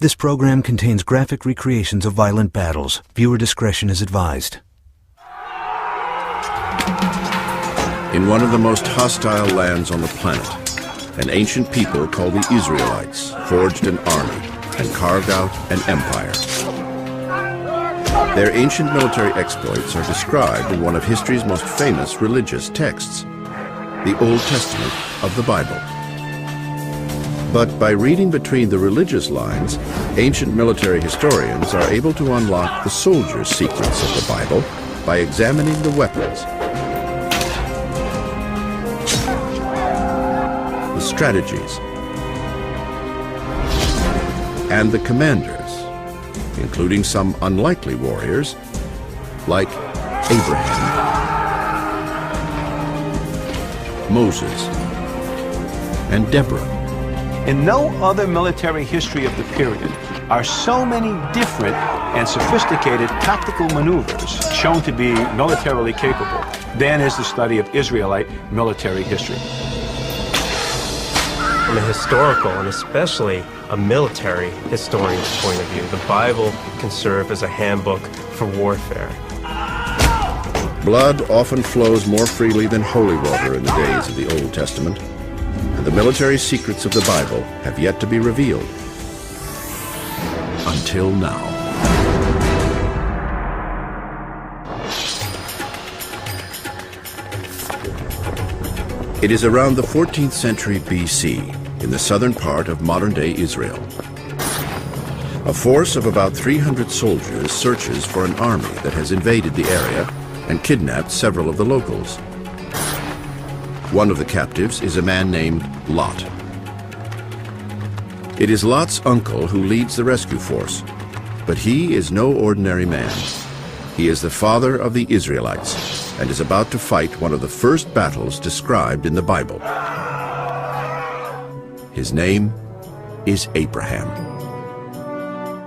This program contains graphic recreations of violent battles. Viewer discretion is advised. In one of the most hostile lands on the planet, an ancient people called the Israelites forged an army and carved out an empire. Their ancient military exploits are described in one of history's most famous religious texts, the Old Testament of the Bible. But by reading between the religious lines, ancient military historians are able to unlock the soldiers' secrets of the Bible by examining the weapons, the strategies, and the commanders, including some unlikely warriors like Abraham, Moses, and Deborah. In no other military history of the period are so many different and sophisticated tactical maneuvers shown to be militarily capable than is the study of Israelite military history. From a historical and especially a military historian's point of view, the Bible can serve as a handbook for warfare. Blood often flows more freely than holy water in the days of the Old Testament, and the military secrets of the Bible have yet to be revealed. Until now. It is around the 14th century BC, in the southern part of modern-day Israel. A force of about 300 soldiers searches for an army that has invaded the area and kidnapped several of the locals. One of the captives is a man named Lot. It is Lot's uncle who leads the rescue force, but he is no ordinary man. He is the father of the Israelites and is about to fight one of the first battles described in the Bible. His name is Abraham.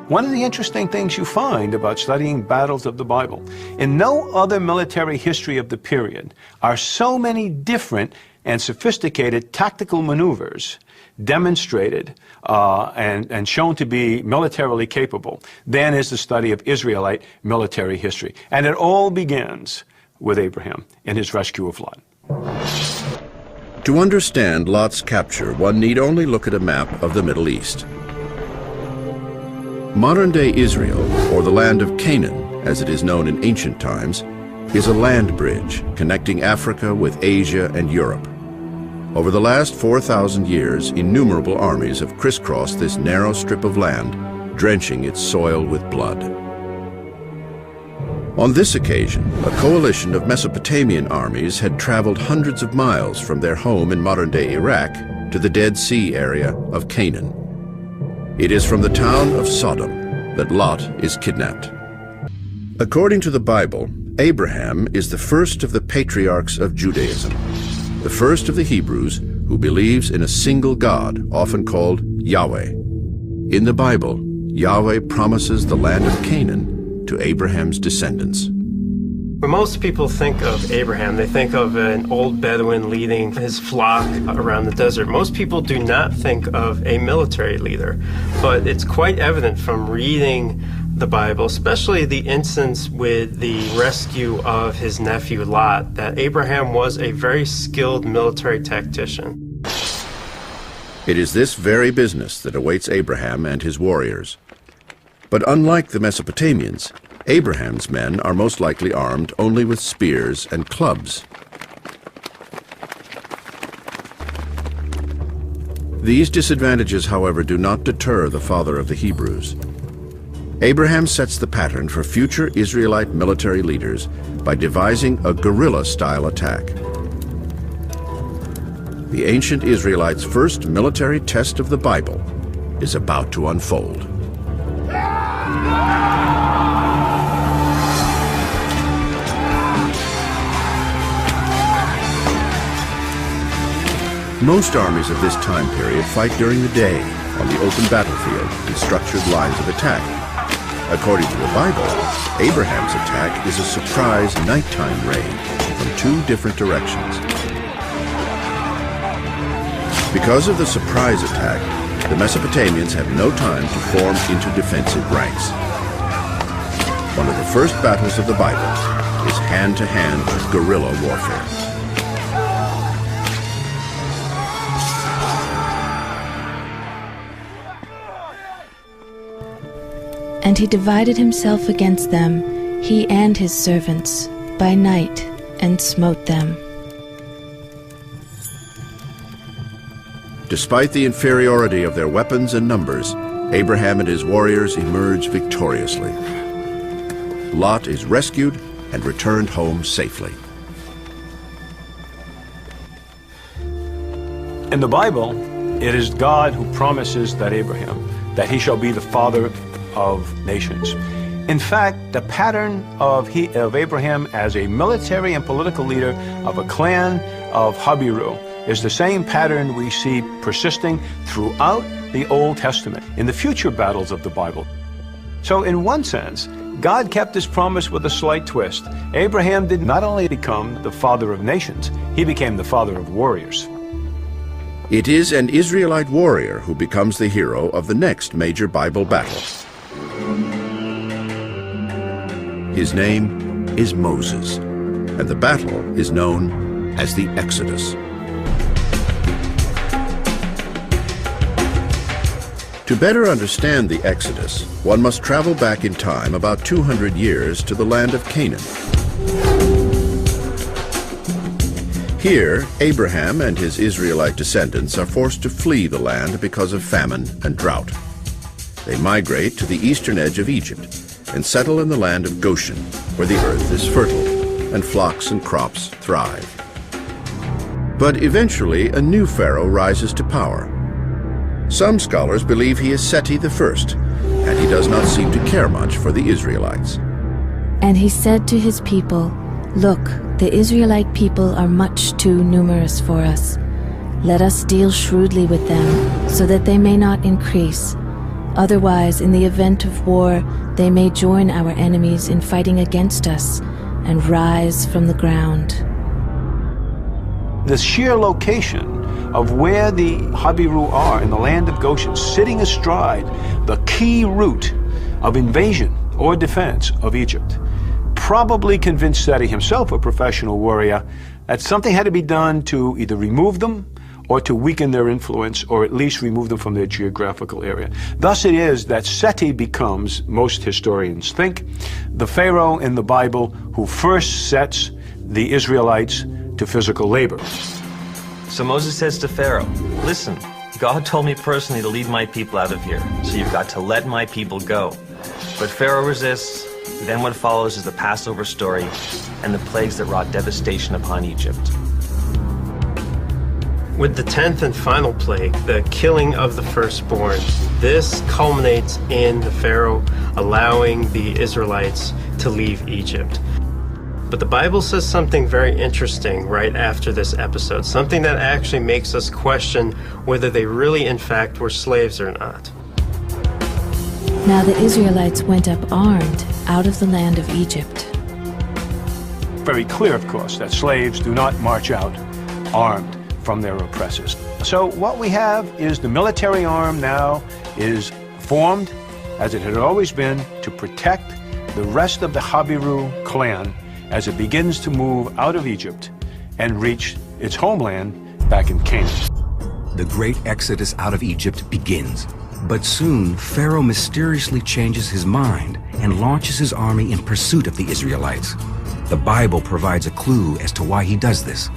One of the interesting things you find about studying battles of the Bible, in no other military history of the period are so many different and sophisticated tactical maneuvers demonstrated and shown to be militarily capable than is the study of Israelite military history. And it all begins with Abraham and his rescue of Lot. To understand Lot's capture, one need only look at a map of the Middle East. Modern-day Israel, or the land of Canaan, as it is known in ancient times, is a land bridge connecting Africa with Asia and Europe. Over the last 4,000 years, innumerable armies have crisscrossed this narrow strip of land, drenching its soil with blood. On this occasion, a coalition of Mesopotamian armies had traveled hundreds of miles from their home in modern-day Iraq to the Dead Sea area of Canaan. It is from the town of Sodom that Lot is kidnapped. According to the Bible, Abraham is the first of the patriarchs of Judaism, the first of the Hebrews who believes in a single God, often called Yahweh. In the Bible, Yahweh promises the land of Canaan to Abraham's descendants. When most people think of Abraham, they think of an old Bedouin leading his flock around the desert. Most people do not think of a military leader, but it's quite evident from reading the Bible, especially the instance with the rescue of his nephew Lot, that Abraham was a very skilled military tactician. It is this very business that awaits Abraham and his warriors. But unlike the Mesopotamians, Abraham's men are most likely armed only with spears and clubs. These disadvantages, however, do not deter the father of the Hebrews. Abraham sets the pattern for future Israelite military leaders by devising a guerrilla-style attack. The ancient Israelites' first military test of the Bible is about to unfold. Most armies of this time period fight during the day on the open battlefield in structured lines of attack. According to the Bible, Abraham's attack is a surprise nighttime raid from two different directions. Because of the surprise attack, the Mesopotamians had no time to form into defensive ranks. One of the first battles of the Bible is hand-to-hand guerrilla warfare. And he divided himself against them, he and his servants, by night, and smote them. Despite the inferiority of their weapons and numbers, Abraham and his warriors emerge victoriously. Lot is rescued and returned home safely. In the Bible, it is God who promises that Abraham, that he shall be the father of nations. In fact, the pattern of Abraham as a military and political leader of a clan of Habiru is the same pattern we see persisting throughout the Old Testament in the future battles of the Bible. So in one sense, God kept his promise with a slight twist. Abraham did not only become the father of nations, he became the father of warriors. It is an Israelite warrior who becomes the hero of the next major Bible battle. His name is Moses, and the battle is known as the Exodus. To better understand the Exodus, one must travel back in time about 200 years to the land of Canaan. Here, Abraham and his Israelite descendants are forced to flee the land because of famine and drought. They migrate to the eastern edge of Egypt and settle in the land of Goshen, where the earth is fertile and flocks and crops thrive. But eventually, a new pharaoh rises to power. Some scholars believe he is Seti I, and he does not seem to care much for the Israelites. And he said to his people, "Look, the Israelite people are much too numerous for us. Let us deal shrewdly with them, so that they may not increase. Otherwise, in the event of war, they may join our enemies in fighting against us and rise from the ground." The sheer location of where the Habiru are in the land of Goshen, sitting astride the key route of invasion or defense of Egypt, probably convinced Seti himself, a professional warrior, that something had to be done to either remove them or to weaken their influence, or at least remove them from their geographical area. Thus it is that Seti becomes, most historians think, the Pharaoh in the Bible who first sets the Israelites to physical labor. So Moses says to Pharaoh, "Listen, God told me personally to lead my people out of here, so you've got to let my people go." But Pharaoh resists. Then what follows is the Passover story and the plagues that wrought devastation upon Egypt. With the 10th and final plague, the killing of the firstborn, this culminates in the Pharaoh allowing the Israelites to leave Egypt. But the Bible says something very interesting right after this episode, something that actually makes us question whether they really in fact were slaves or not. Now the Israelites went up armed out of the land of Egypt. Very clear, of course, that slaves do not march out armed from their oppressors. So what we have is the military arm now is formed, as it had always been, to protect the rest of the Habiru clan as it begins to move out of Egypt and reach its homeland back in Canaan. The great exodus out of Egypt begins. But soon, Pharaoh mysteriously changes his mind and launches his army in pursuit of the Israelites. The Bible provides a clue as to why he does this.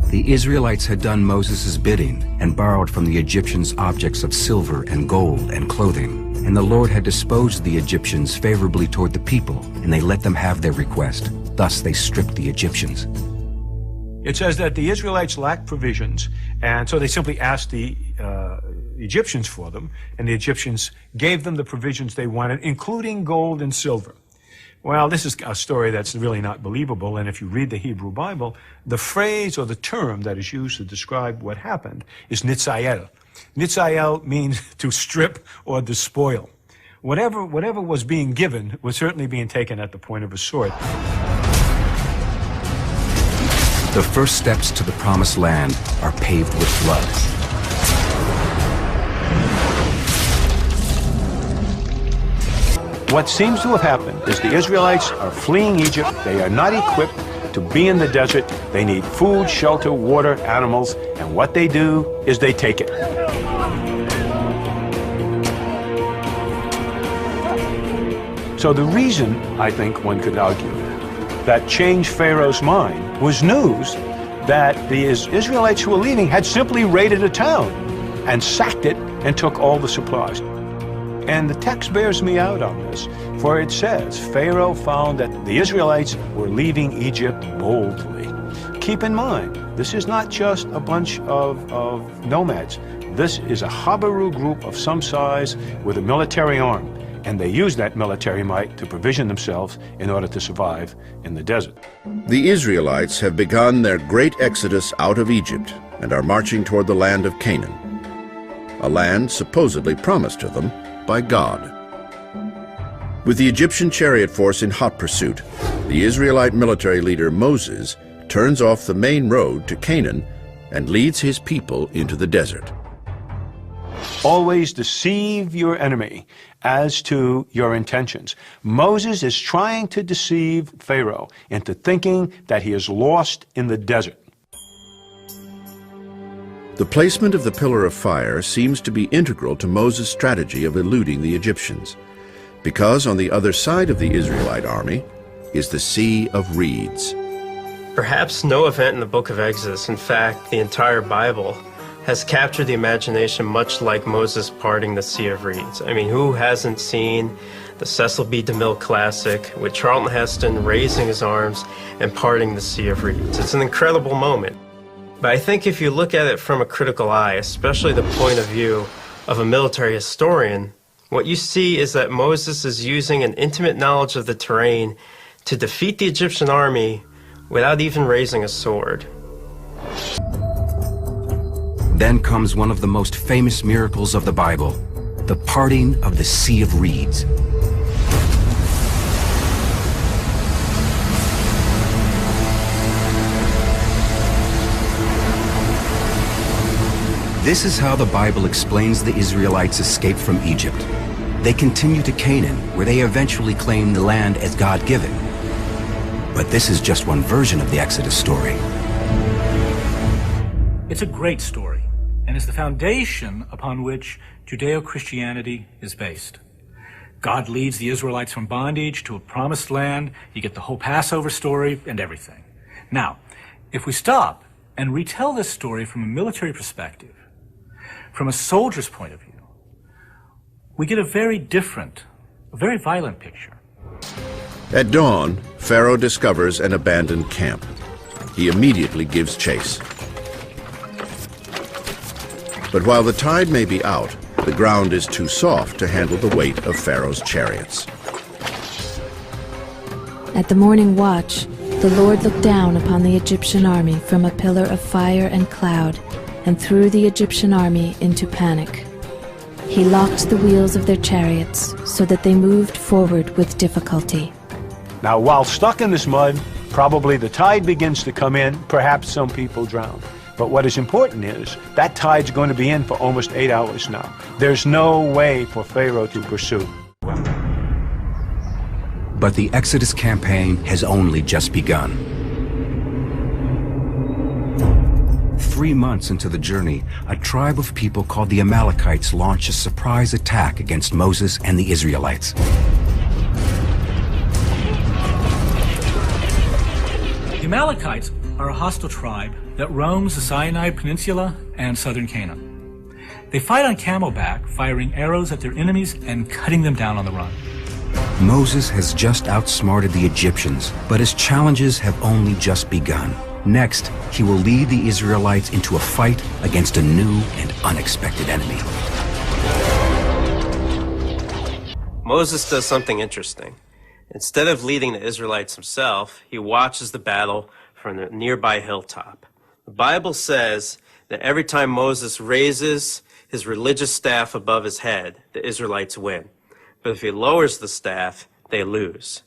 The Israelites had done Moses' bidding and borrowed from the Egyptians objects of silver and gold and clothing. And the Lord had disposed the Egyptians favorably toward the people, and they let them have their request. Thus they stripped the Egyptians. It says that the Israelites lacked provisions, and so they simply asked the Egyptians for them, and the Egyptians gave them the provisions they wanted, including gold and silver. Well, this is a story that's really not believable, and if you read the Hebrew Bible, the phrase or the term that is used to describe what happened is nitzayel. Nitzayel means to strip or despoil. Whatever was being given was certainly being taken at the point of a sword. The first steps to the promised land are paved with blood. What seems to have happened is the Israelites are fleeing Egypt. They are not equipped to be in the desert. They need food, shelter, water, animals, and what they do is they take it. So the reason, I think one could argue, that changed Pharaoh's mind was news that the Israelites who were leaving had simply raided a town and sacked it and took all the supplies. And the text bears me out on this, for it says, Pharaoh found that the Israelites were leaving Egypt boldly. Keep in mind, this is not just a bunch of nomads. This is a Habaru group of some size with a military arm, and they use that military might to provision themselves in order to survive in the desert. The Israelites have begun their great exodus out of Egypt and are marching toward the land of Canaan, a land supposedly promised to them by God. With the Egyptian chariot force in hot pursuit, the Israelite military leader Moses turns off the main road to Canaan and leads his people into the desert. Always deceive your enemy as to your intentions. Moses is trying to deceive Pharaoh into thinking that he is lost in the desert. The placement of the pillar of fire seems to be integral to Moses' strategy of eluding the Egyptians, because on the other side of the Israelite army is the Sea of Reeds. Perhaps no event in the book of Exodus, in fact, the entire Bible, has captured the imagination much like Moses parting the Sea of Reeds. I mean, who hasn't seen the Cecil B. DeMille classic with Charlton Heston raising his arms and parting the Sea of Reeds? It's an incredible moment. But I think if you look at it from a critical eye, especially the point of view of a military historian, what you see is that Moses is using an intimate knowledge of the terrain to defeat the Egyptian army without even raising a sword. Then comes one of the most famous miracles of the Bible, the parting of the Sea of Reeds. This is how the Bible explains the Israelites' escape from Egypt. They continue to Canaan, where they eventually claim the land as God-given. But this is just one version of the Exodus story. It's a great story, and is the foundation upon which Judeo-Christianity is based. God leads the Israelites from bondage to a promised land. You get the whole Passover story and everything. Now, if we stop and retell this story from a military perspective, from a soldier's point of view, we get a very different, a very violent picture. At dawn, Pharaoh discovers an abandoned camp. He immediately gives chase. But while the tide may be out, the ground is too soft to handle the weight of Pharaoh's chariots. At the morning watch, the Lord looked down upon the Egyptian army from a pillar of fire and cloud, and threw the Egyptian army into panic. He locked the wheels of their chariots so that they moved forward with difficulty. Now, while stuck in this mud, probably the tide begins to come in, perhaps some people drown. But what is important is that tide's going to be in for almost 8 hours now. There's no way for Pharaoh to pursue. But the Exodus campaign has only just begun. 3 months into the journey, a tribe of people called the Amalekites launched a surprise attack against Moses and the Israelites. The Amalekites are a hostile tribe that roams the Sinai Peninsula and southern Canaan. They fight on camelback, firing arrows at their enemies and cutting them down on the run. Moses has just outsmarted the Egyptians, but his challenges have only just begun. Next, he will lead the Israelites into a fight against a new and unexpected enemy. Moses does something interesting. Instead of leading the Israelites himself, he watches the battle from the nearby hilltop. The Bible says that every time Moses raises his religious staff above his head, the Israelites win. But if he lowers the staff, they lose.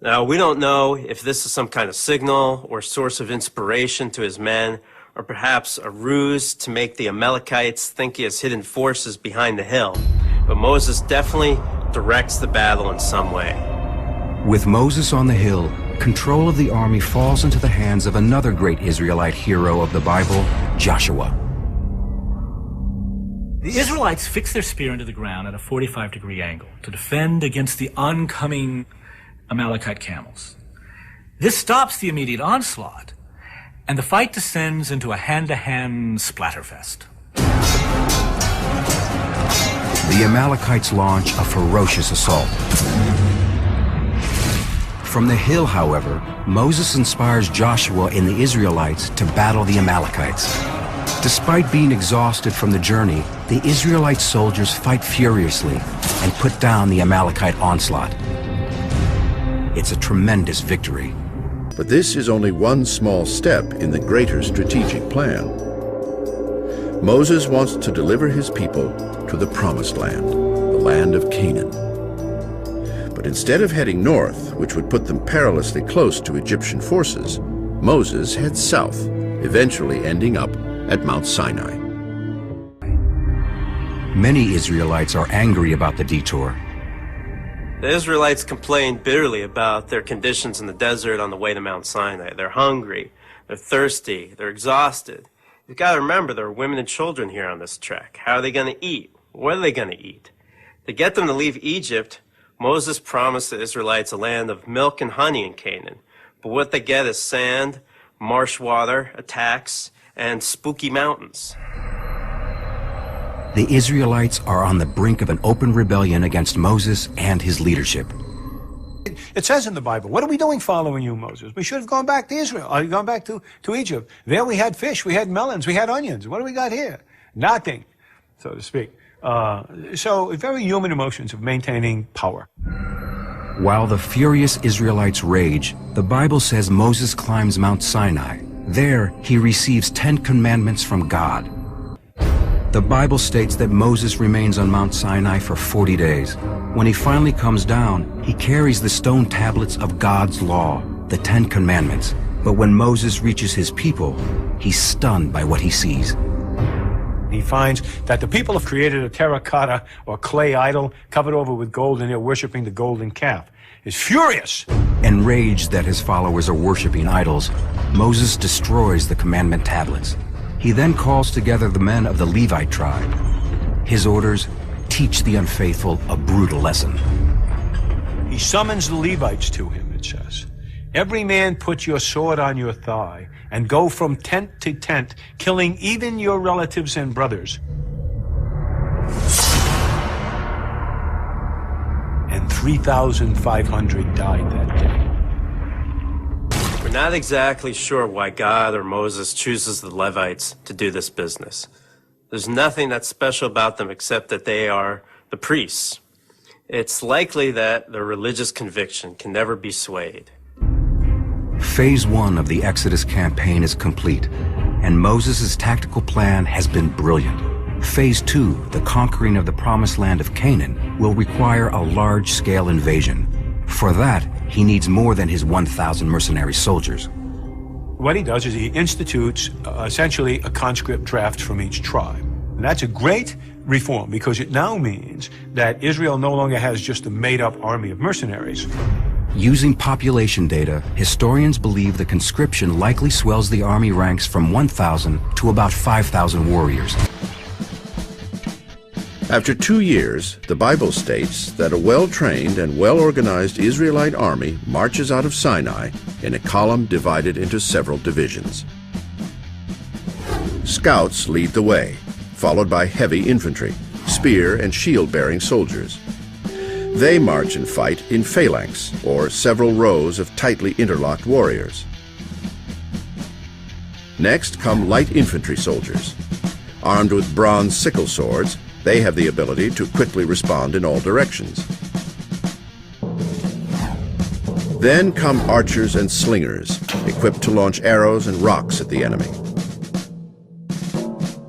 Now, we don't know if this is some kind of signal or source of inspiration to his men, or perhaps a ruse to make the Amalekites think he has hidden forces behind the hill. But Moses definitely directs the battle in some way. With Moses on the hill, control of the army falls into the hands of another great Israelite hero of the Bible, Joshua. The Israelites fix their spear into the ground at a 45-degree angle to defend against the oncoming Amalekite camels. This stops the immediate onslaught, and the fight descends into a hand-to-hand splatterfest. The Amalekites launch a ferocious assault. From the hill, however, Moses inspires Joshua and the Israelites to battle the Amalekites. Despite being exhausted from the journey, the Israelite soldiers fight furiously and put down the Amalekite onslaught. It's a tremendous victory. But this is only one small step in the greater strategic plan. Moses wants to deliver his people to the Promised Land, the land of Canaan. But instead of heading north, which would put them perilously close to Egyptian forces, Moses heads south, eventually ending up at Mount Sinai. Many Israelites are angry about the detour. The Israelites complain bitterly about their conditions in the desert on the way to Mount Sinai. They're hungry, they're thirsty, they're exhausted. You've got to remember there are women and children here on this trek. How are they going to eat? What are they going to eat? To get them to leave Egypt, Moses promised the Israelites a land of milk and honey in Canaan. But what they get is sand, marsh water, attacks, and spooky mountains. The Israelites are on the brink of an open rebellion against Moses and his leadership. It says in the Bible, what are we doing following you, Moses? We should have gone back to Israel, gone back to Egypt. There we had fish, we had melons, we had onions. What do we got here? Nothing, so to speak. So very human emotions of maintaining power. While the furious Israelites rage, the Bible says Moses climbs Mount Sinai. There, he receives 10 commandments from God. The Bible states that Moses remains on Mount Sinai for 40 days. When he finally comes down, he carries the stone tablets of God's law, the 10 commandments. But when Moses reaches his people, he's stunned by what he sees. He finds that the people have created a terracotta or clay idol covered over with gold, and they're worshiping the golden calf. He's furious. Enraged that his followers are worshiping idols, Moses destroys the commandment tablets. He then calls together the men of the Levite tribe. His orders: teach the unfaithful a brutal lesson. He summons the Levites to him, it says. Every man put your sword on your thigh and go from tent to tent, killing even your relatives and brothers. And 3,500 died that day. We're not exactly sure why God or Moses chooses the Levites to do this business. There's nothing that's special about them except that they are the priests. It's likely that their religious conviction can never be swayed. Phase 1 of the Exodus campaign is complete, and Moses' tactical plan has been brilliant. Phase 2, the conquering of the promised land of Canaan, will require a large-scale invasion. For that, he needs more than his 1,000 mercenary soldiers. What he does is he institutes essentially a conscript draft from each tribe. And that's a great reform because it now means that Israel no longer has just a made-up army of mercenaries. Using population data, historians believe the conscription likely swells the army ranks from 1,000 to about 5,000 warriors. After 2 years, the Bible states that a well-trained and well-organized Israelite army marches out of Sinai in a column divided into several divisions. Scouts lead the way, followed by heavy infantry, spear and shield-bearing soldiers. They march and fight in phalanx, or several rows of tightly interlocked warriors. Next come light infantry soldiers. Armed with bronze sickle swords, they have the ability to quickly respond in all directions. Then come archers and slingers, equipped to launch arrows and rocks at the enemy.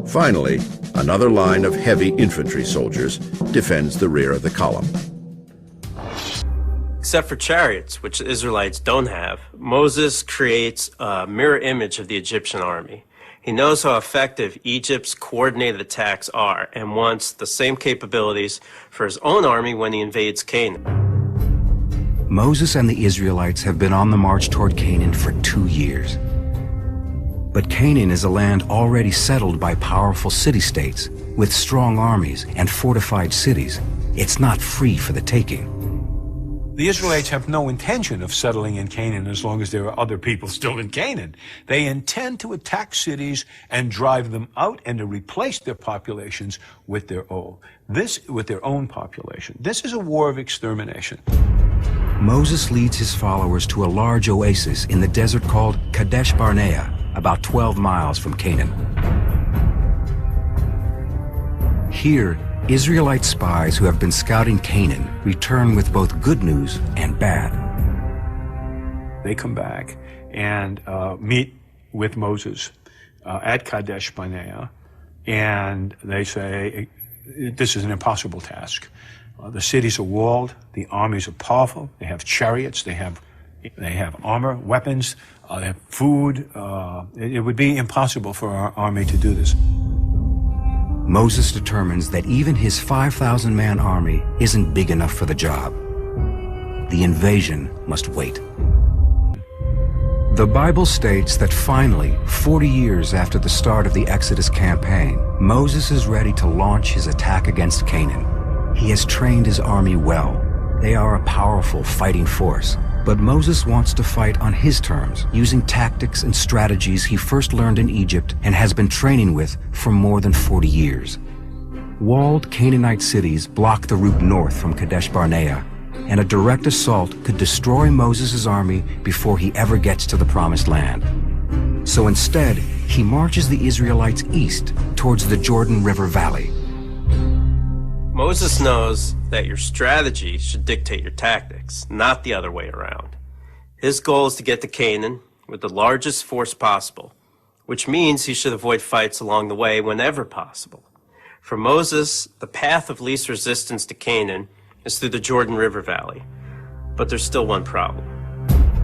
Finally, another line of heavy infantry soldiers defends the rear of the column. Except for chariots, which the Israelites don't have, Moses creates a mirror image of the Egyptian army. He knows how effective Egypt's coordinated attacks are and wants the same capabilities for his own army when he invades Canaan. Moses and the Israelites have been on the march toward Canaan for 2 years. But Canaan is a land already settled by powerful city-states with strong armies and fortified cities. It's not free for the taking. The Israelites have no intention of settling in Canaan as long as there are other people still in Canaan. They intend to attack cities and drive them out and to replace their populations with their own population. This is a war of extermination. Moses leads his followers to a large oasis in the desert called Kadesh Barnea, about 12 miles from Canaan. Here, Israelite spies who have been scouting Canaan return with both good news and bad. They come back and meet with Moses at Kadesh Barnea, and they say, this is an impossible task. The cities are walled, the armies are powerful, they have chariots, they have armor, weapons, they have food. It would be impossible for our army to do this. Moses determines that even his 5,000-man army isn't big enough for the job. The invasion must wait. The Bible states that finally, 40 years after the start of the Exodus campaign, Moses is ready to launch his attack against Canaan. He has trained his army well. They are a powerful fighting force. But Moses wants to fight on his terms, using tactics and strategies he first learned in Egypt and has been training with for more than 40 years. Walled Canaanite cities block the route north from Kadesh Barnea, and a direct assault could destroy Moses' army before he ever gets to the Promised Land. So instead, he marches the Israelites east towards the Jordan River Valley. Moses knows that your strategy should dictate your tactics, not the other way around. His goal is to get to Canaan with the largest force possible, which means he should avoid fights along the way whenever possible. For Moses, the path of least resistance to Canaan is through the Jordan River Valley. But there's still one problem.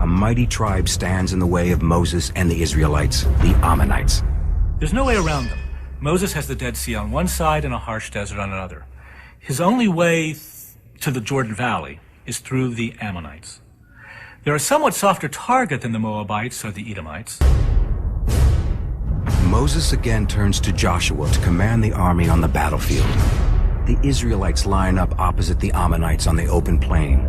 A mighty tribe stands in the way of Moses and the Israelites, the Ammonites. There's no way around them. Moses has the Dead Sea on one side and a harsh desert on another. His only way to the Jordan Valley is through the Ammonites. They're a somewhat softer target than the Moabites or the Edomites. Moses again turns to Joshua to command the army on the battlefield. The Israelites line up opposite the Ammonites on the open plain.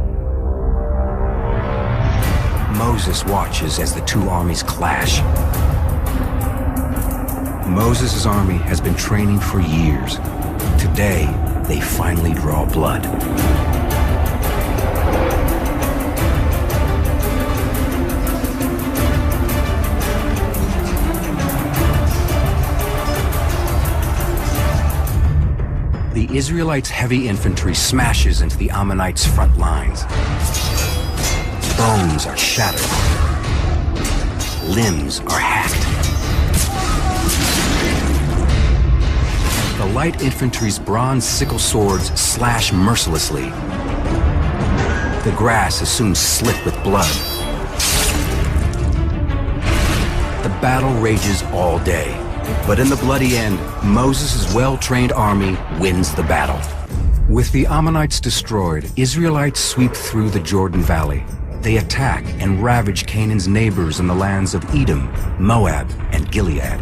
Moses watches as the two armies clash. Moses' army has been training for years. Today, they finally draw blood. The Israelites' heavy infantry smashes into the Ammonites' front lines. Bones are shattered. Limbs are hacked. The light infantry's bronze sickle swords slash mercilessly. The grass is soon slit with blood. The battle rages all day, but in the bloody end, Moses' well-trained army wins the battle. With the Ammonites destroyed, Israelites sweep through the Jordan Valley. They attack and ravage Canaan's neighbors in the lands of Edom, Moab, and Gilead.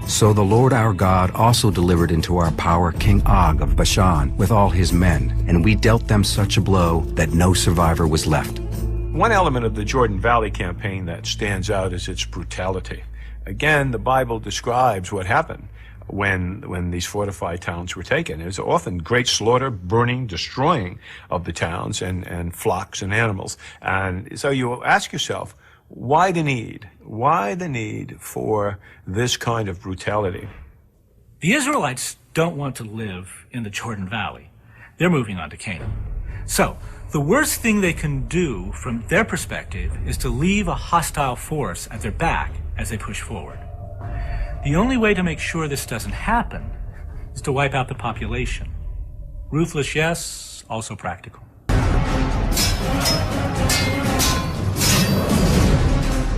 So the Lord our God also delivered into our power King Og of Bashan with all his men, and we dealt them such a blow that no survivor was left. One element of the Jordan Valley campaign that stands out is its brutality. Again, the Bible describes what happened when these fortified towns were taken. There's often great slaughter, burning, destroying of the towns and flocks and animals. And so you ask yourself, why the need? Why the need for this kind of brutality? The Israelites don't want to live in the Jordan Valley. They're moving on to Canaan. So, the worst thing they can do from their perspective is to leave a hostile force at their back as they push forward. The only way to make sure this doesn't happen is to wipe out the population. Ruthless, yes, also practical.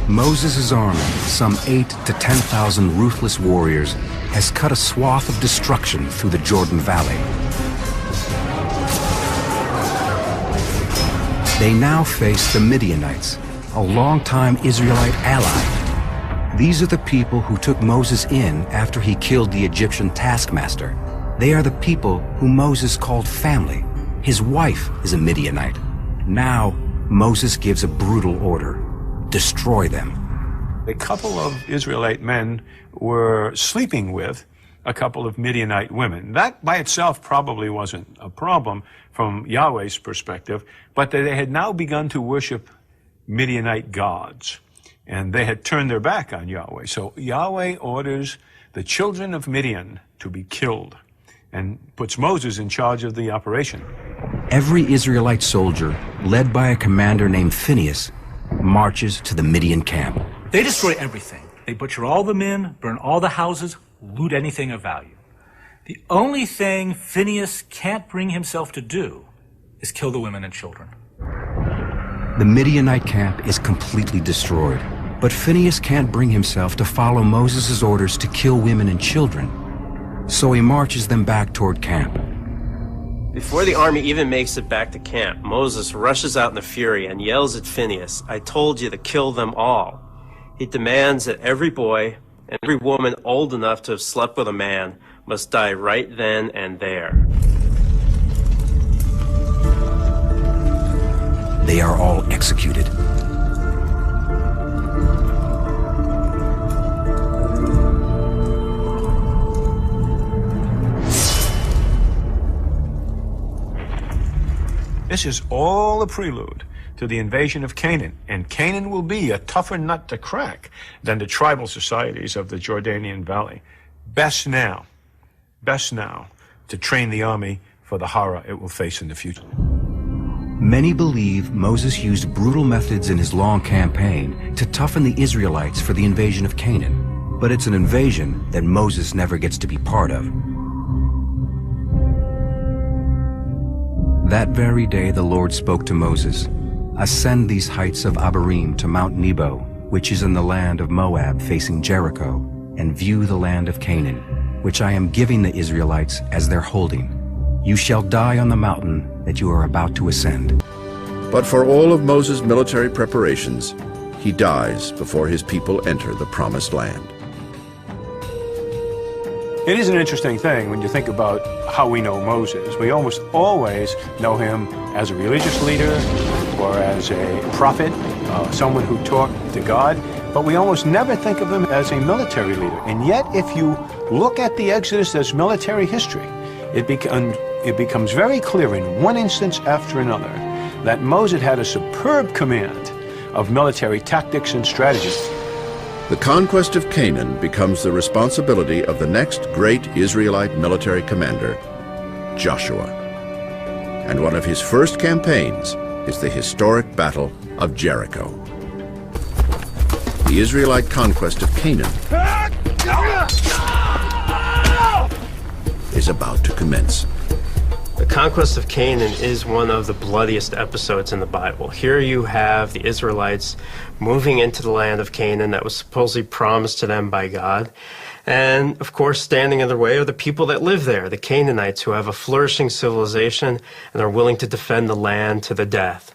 Moses' army, some 8,000 to 10,000 ruthless warriors, has cut a swath of destruction through the Jordan Valley. They now face the Midianites, a longtime Israelite ally. These are the people who took Moses in after he killed the Egyptian taskmaster. They are the people who Moses called family. His wife is a Midianite. Now, Moses gives a brutal order. Destroy them. A couple of Israelite men were sleeping with a couple of Midianite women. That by itself probably wasn't a problem from Yahweh's perspective, but they had now begun to worship Midianite gods, and they had turned their back on Yahweh. So Yahweh orders the children of Midian to be killed and puts Moses in charge of the operation. Every Israelite soldier, led by a commander named Phinehas, marches to the Midian camp. They destroy everything. They butcher all the men, burn all the houses, loot anything of value. The only thing Phinehas can't bring himself to do is kill the women and children. The Midianite camp is completely destroyed, but Phinehas can't bring himself to follow Moses' orders to kill women and children. So he marches them back toward camp. Before the army even makes it back to camp, Moses rushes out in a fury and yells at Phinehas, "I told you to kill them all." He demands that every boy and every woman old enough to have slept with a man must die right then and there. They are all executed. This is all a prelude to the invasion of Canaan, and Canaan will be a tougher nut to crack than the tribal societies of the Jordanian Valley. Best now to train the army for the horror it will face in the future. Many believe Moses used brutal methods in his long campaign to toughen the Israelites for the invasion of Canaan, but it's an invasion that Moses never gets to be part of. That very day the Lord spoke to Moses, "Ascend these heights of Abarim to Mount Nebo, which is in the land of Moab facing Jericho, and view the land of Canaan, which I am giving the Israelites as their holding. You shall die on the mountain that you are about to ascend." But for all of Moses' military preparations, he dies before his people enter the promised land. It is an interesting thing when you think about how we know Moses. We almost always know him as a religious leader or as a prophet, someone who talked to God, but we almost never think of him as a military leader. And yet, if you look at the Exodus as military history, it becomes very clear in one instance after another that Moses had a superb command of military tactics and strategy. The conquest of Canaan becomes the responsibility of the next great Israelite military commander, Joshua. And one of his first campaigns is the historic Battle of Jericho. The Israelite conquest of Canaan is about to commence. The conquest of Canaan is one of the bloodiest episodes in the Bible. Here you have the Israelites moving into the land of Canaan that was supposedly promised to them by God. And, of course, standing in their way are the people that live there, the Canaanites, who have a flourishing civilization and are willing to defend the land to the death.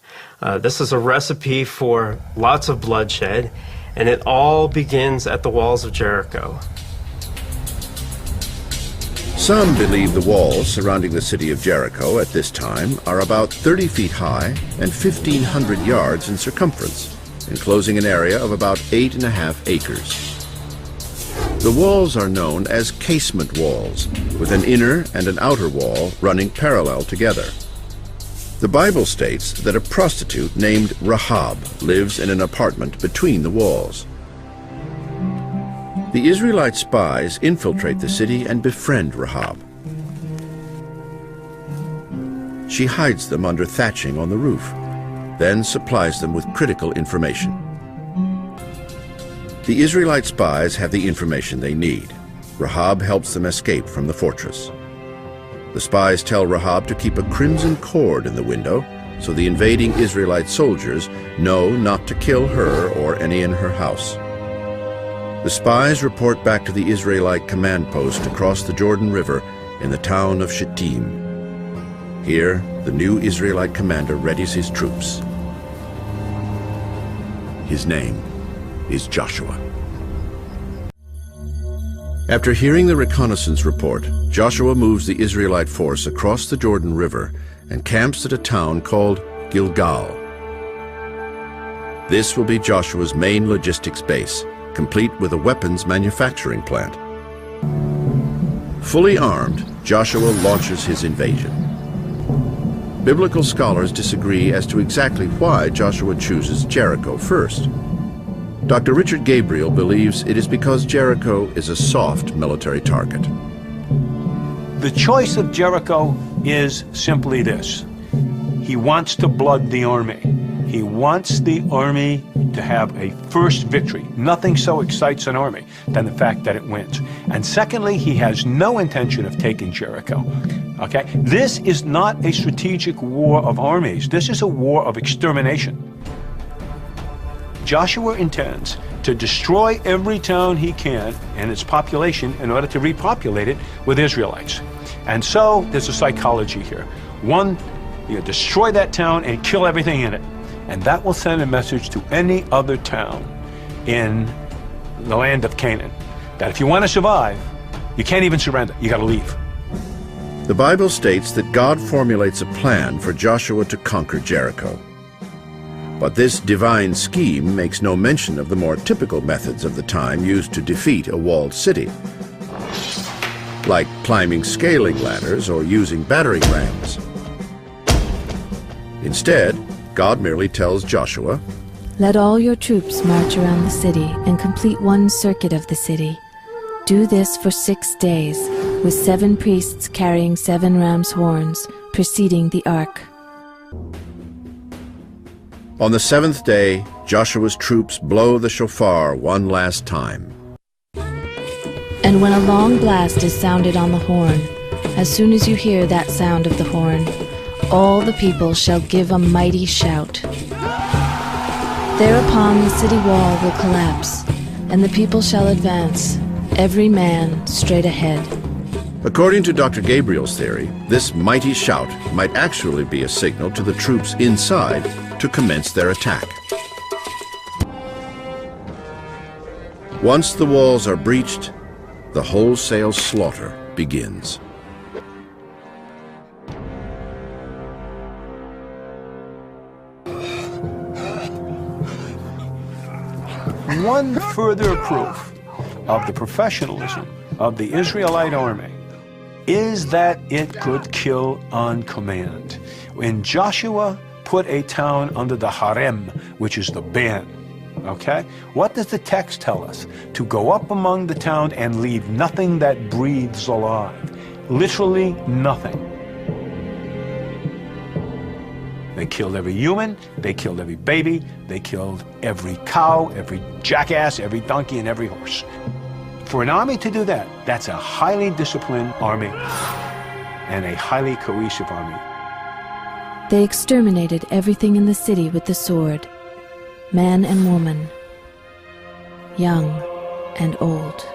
This is a recipe for lots of bloodshed, and it all begins at the walls of Jericho. Some believe the walls surrounding the city of Jericho at this time are about 30 feet high and 1,500 yards in circumference, enclosing an area of about 8.5 acres. The walls are known as casement walls, with an inner and an outer wall running parallel together. The Bible states that a prostitute named Rahab lives in an apartment between the walls. The Israelite spies infiltrate the city and befriend Rahab. She hides them under thatching on the roof, then supplies them with critical information. The Israelite spies have the information they need. Rahab helps them escape from the fortress. The spies tell Rahab to keep a crimson cord in the window so the invading Israelite soldiers know not to kill her or any in her house. The spies report back to the Israelite command post across the Jordan River in the town of Shittim. Here, the new Israelite commander readies his troops. His name is Joshua. After hearing the reconnaissance report, Joshua moves the Israelite force across the Jordan River and camps at a town called Gilgal. This will be Joshua's main logistics base, complete with a weapons manufacturing plant. Fully armed, Joshua launches his invasion. Biblical scholars disagree as to exactly why Joshua chooses Jericho first. Dr. Richard Gabriel believes it is because Jericho is a soft military target. The choice of Jericho is simply this. He wants to blood the army. He wants the army to have a first victory. Nothing so excites an army than the fact that it wins. And secondly, he has no intention of taking Jericho. Okay? This is not a strategic war of armies. This is a war of extermination. Joshua intends to destroy every town he can and its population in order to repopulate it with Israelites. And so there's a psychology here. One, you destroy that town and kill everything in it. And that will send a message to any other town in the land of Canaan that if you want to survive, you can't even surrender. You got to leave. The Bible states that God formulates a plan for Joshua to conquer Jericho. But this divine scheme makes no mention of the more typical methods of the time used to defeat a walled city, like climbing scaling ladders or using battering rams. Instead, God merely tells Joshua, Let all your troops march around the city and complete one circuit of the city. Do this for 6 days, with 7 priests carrying 7 ram's horns, preceding the ark. On the 7th day, Joshua's troops blow the shofar one last time. And when a long blast is sounded on the horn, as soon as you hear that sound of the horn, all the people shall give a mighty shout. Thereupon the city wall will collapse, and the people shall advance, every man straight ahead. According to Dr. Gabriel's theory, this mighty shout might actually be a signal to the troops inside to commence their attack. Once the walls are breached, the wholesale slaughter begins. One further proof of the professionalism of the Israelite army is that it could kill on command. When Joshua put a town under the harem, which is the ban, okay? What does the text tell us? To go up among the town and leave nothing that breathes alive. Literally nothing. They killed every human, they killed every baby, they killed every cow, every jackass, every donkey, and every horse. For an army to do that, that's a highly disciplined army and a highly cohesive army. They exterminated everything in the city with the sword, man and woman, young and old.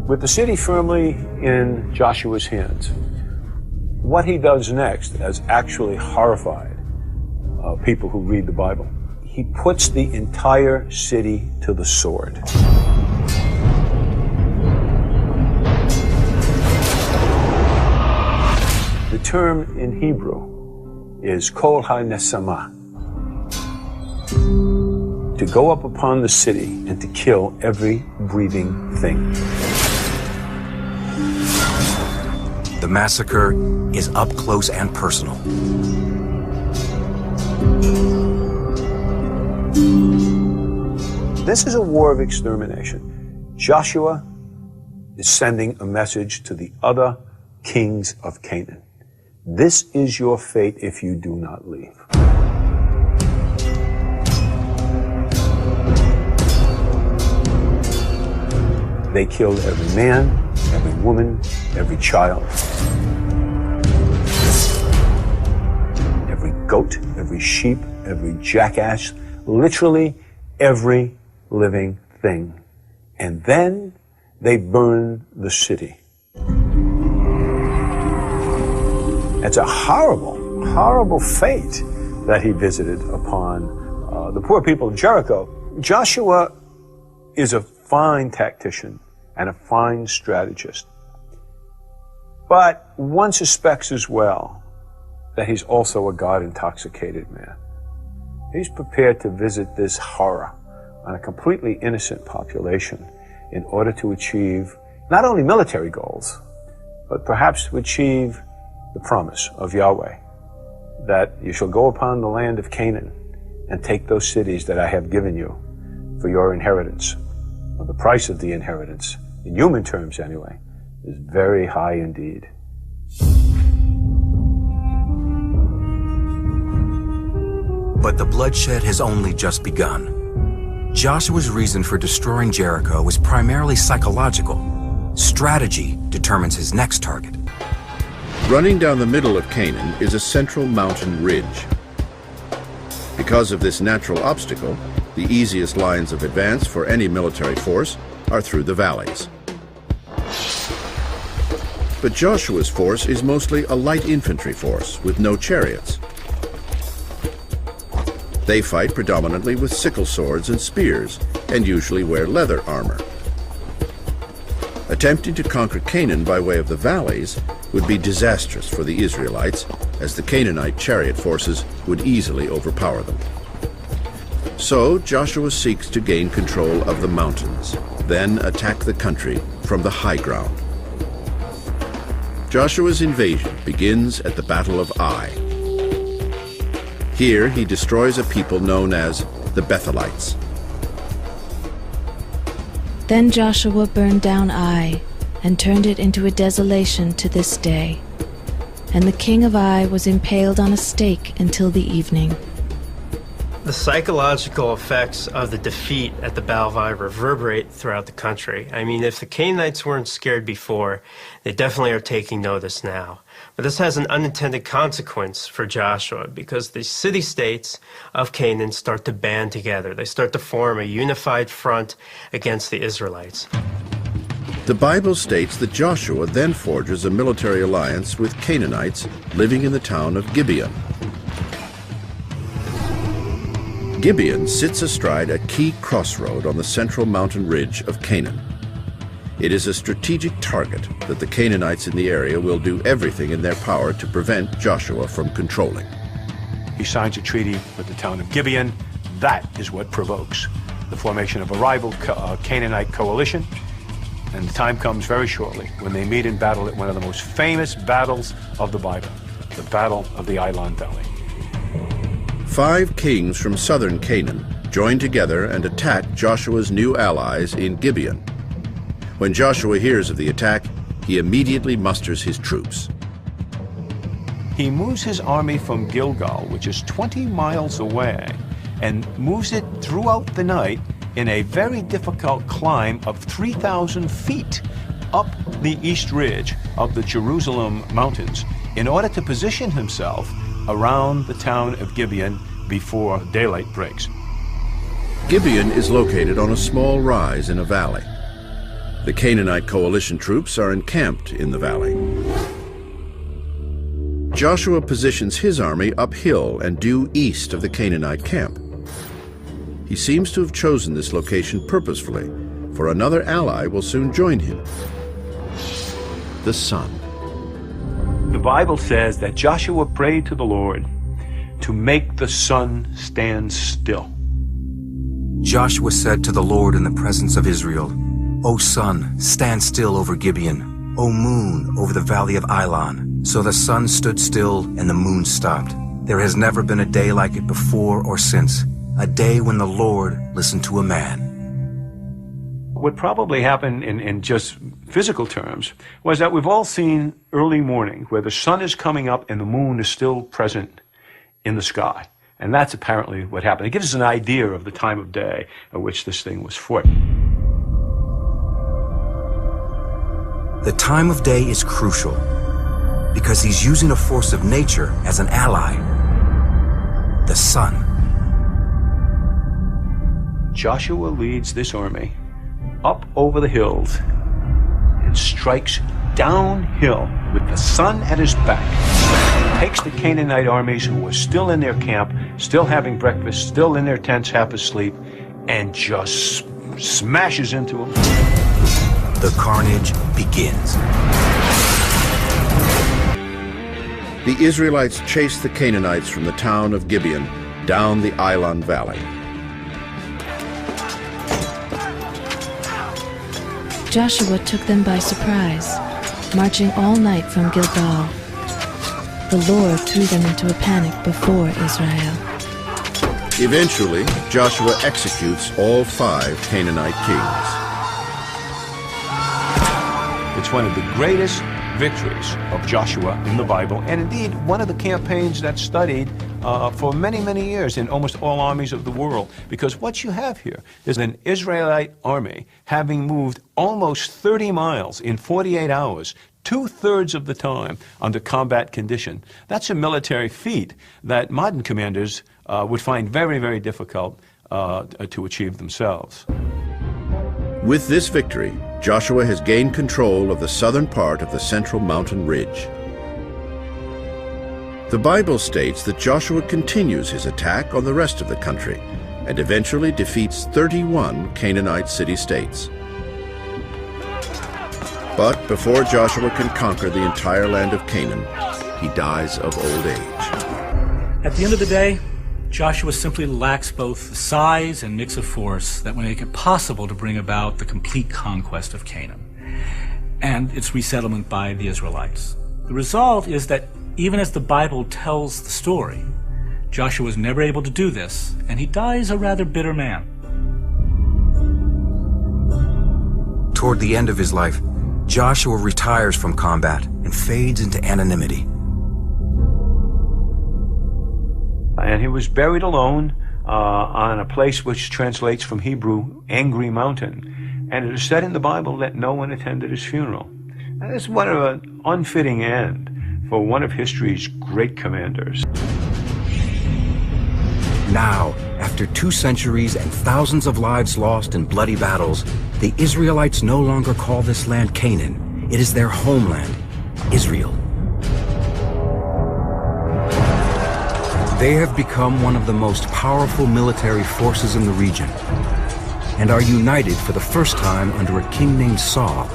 With the city firmly in Joshua's hands, what he does next has actually horrified people who read the Bible. He puts the entire city to the sword. The term in Hebrew is kol ha-nesama, to go up upon the city and to kill every breathing thing. The massacre is up close and personal. This is a war of extermination. Joshua is sending a message to the other kings of Canaan. This is your fate if you do not leave. They killed every man, every woman, every child, every goat, every sheep, every jackass, literally every living thing. And then they burned the city. It's a horrible, horrible fate that he visited upon the poor people of Jericho. Joshua is a fine tactician and a fine strategist. But one suspects as well that he's also a God-intoxicated man. He's prepared to visit this horror on a completely innocent population in order to achieve not only military goals, but perhaps to achieve the promise of Yahweh that you shall go upon the land of Canaan and take those cities that I have given you for your inheritance. Well, the price of the inheritance, in human terms anyway, is very high indeed. But the bloodshed has only just begun. Joshua's reason for destroying Jericho was primarily psychological. Strategy determines his next target. Running down the middle of Canaan is a central mountain ridge. Because of this natural obstacle, the easiest lines of advance for any military force are through the valleys. But Joshua's force is mostly a light infantry force with no chariots. They fight predominantly with sickle swords and spears, and usually wear leather armor. Attempting to conquer Canaan by way of the valleys would be disastrous for the Israelites, as the Canaanite chariot forces would easily overpower them. So Joshua seeks to gain control of the mountains, then attack the country from the high ground. Joshua's invasion begins at the Battle of Ai. Here he destroys a people known as the Bethelites. Then Joshua burned down Ai and turned it into a desolation to this day. And the king of Ai was impaled on a stake until the evening. The psychological effects of the defeat at the Battle of Ai reverberate throughout the country. I mean, if the Canaanites weren't scared before, they definitely are taking notice now. But this has an unintended consequence for Joshua, because the city-states of Canaan start to band together. They start to form a unified front against the Israelites. The Bible states that Joshua then forges a military alliance with Canaanites living in the town of Gibeon. Gibeon sits astride a key crossroad on the central mountain ridge of Canaan. It is a strategic target that the Canaanites in the area will do everything in their power to prevent Joshua from controlling. He signs a treaty with the town of Gibeon. That is what provokes the formation of a rival Canaanite coalition. And the time comes very shortly when they meet in battle at one of the most famous battles of the Bible, the Battle of the Elan Valley. 5 kings from southern Canaan join together and attack Joshua's new allies in Gibeon. When Joshua hears of the attack, he immediately musters his troops. He moves his army from Gilgal, which is 20 miles away, and moves it throughout the night in a very difficult climb of 3,000 feet up the east ridge of the Jerusalem mountains in order to position himself around the town of Gibeon before daylight breaks. Gibeon is located on a small rise in a valley. The Canaanite coalition troops are encamped in the valley. Joshua positions his army uphill and due east of the Canaanite camp. He seems to have chosen this location purposefully, for another ally will soon join him: the sun. The Bible says that Joshua prayed to the Lord to make the sun stand still. Joshua said to the Lord in the presence of Israel, O sun, stand still over Gibeon. O moon, over the valley of Elan. So the sun stood still and the moon stopped. There has never been a day like it before or since, a day when the Lord listened to a man. What probably happened in just physical terms was that we've all seen early morning where the sun is coming up and the moon is still present in the sky. And that's apparently what happened. It gives us an idea of the time of day at which this thing was fought. The time of day is crucial because he's using a force of nature as an ally, the sun. Joshua leads this army up over the hills and strikes downhill with the sun at his back. Takes the Canaanite armies who were still in their camp, still having breakfast, still in their tents half asleep, and just smashes into them. The carnage begins. The Israelites chased the Canaanites from the town of Gibeon down the Ilon Valley. Joshua took them by surprise, marching all night from Gilgal. The Lord threw them into a panic before Israel. Eventually, Joshua executes all 5 Canaanite kings. It's one of the greatest victories of Joshua in the Bible, and indeed one of the campaigns that's studied for many, many years in almost all armies of the world. Because what you have here is an Israelite army having moved almost 30 miles in 48 hours, 2/3 of the time under combat condition. That's a military feat that modern commanders would find very, very difficult to achieve themselves. With this victory, Joshua has gained control of the southern part of the central mountain ridge. The Bible states that Joshua continues his attack on the rest of the country and eventually defeats 31 Canaanite city-states. But before Joshua can conquer the entire land of Canaan, he dies of old age. At the end of the day, Joshua simply lacks both the size and mix of force that would make it possible to bring about the complete conquest of Canaan and its resettlement by the Israelites. The result is that even as the Bible tells the story, Joshua was never able to do this, and he dies a rather bitter man. Toward the end of his life, Joshua retires from combat and fades into anonymity. And he was buried alone on a place which translates from Hebrew, Angry Mountain. And it is said in the Bible that no one attended his funeral. And this is one of an unfitting end for one of history's great commanders. Now, after 2 centuries and thousands of lives lost in bloody battles, the Israelites no longer call this land Canaan. It is their homeland, Israel. They have become one of the most powerful military forces in the region and are united for the first time under a king named Saul.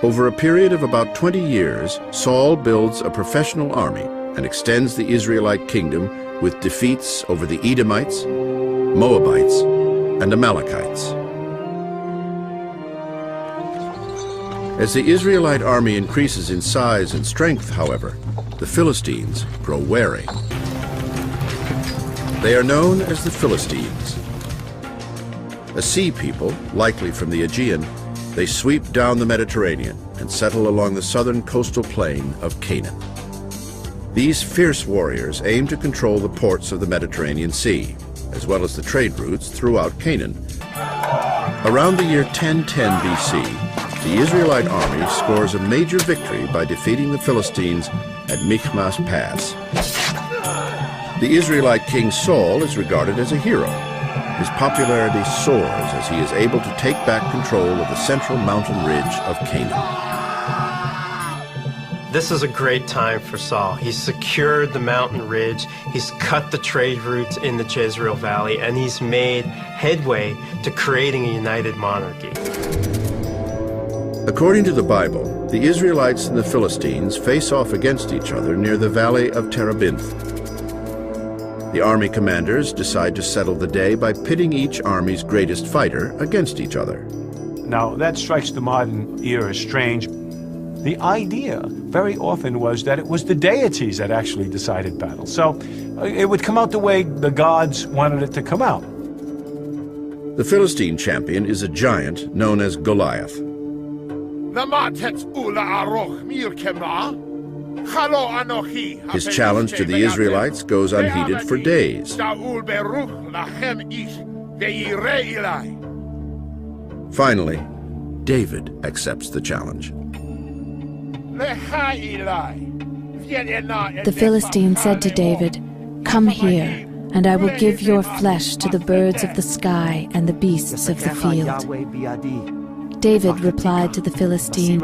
Over a period of about 20 years, Saul builds a professional army and extends the Israelite kingdom with defeats over the Edomites, Moabites, and Amalekites. As the Israelite army increases in size and strength, however, the Philistines grow wary. They are known as the Philistines. A sea people, likely from the Aegean, they sweep down the Mediterranean and settle along the southern coastal plain of Canaan. These fierce warriors aim to control the ports of the Mediterranean Sea, as well as the trade routes throughout Canaan. Around the year 1010 BC, the Israelite army scores a major victory by defeating the Philistines at Michmas Pass. The Israelite king Saul is regarded as a hero. His popularity soars as he is able to take back control of the central mountain ridge of Canaan. This is a great time for Saul. He's secured the mountain ridge, he's cut the trade routes in the Jezreel Valley, and he's made headway to creating a united monarchy. According to the Bible, the Israelites and the Philistines face off against each other near the valley of Terebinth. The army commanders decide to settle the day by pitting each army's greatest fighter against each other. Now, that strikes the modern ear as strange. The idea very often was that it was the deities that actually decided battles. So it would come out the way the gods wanted it to come out. The Philistine champion is a giant known as Goliath. His challenge to the Israelites goes unheeded for days. Finally, David accepts the challenge. The Philistine said to David, "Come here, and I will give your flesh to the birds of the sky and the beasts of the field." David replied to the Philistine,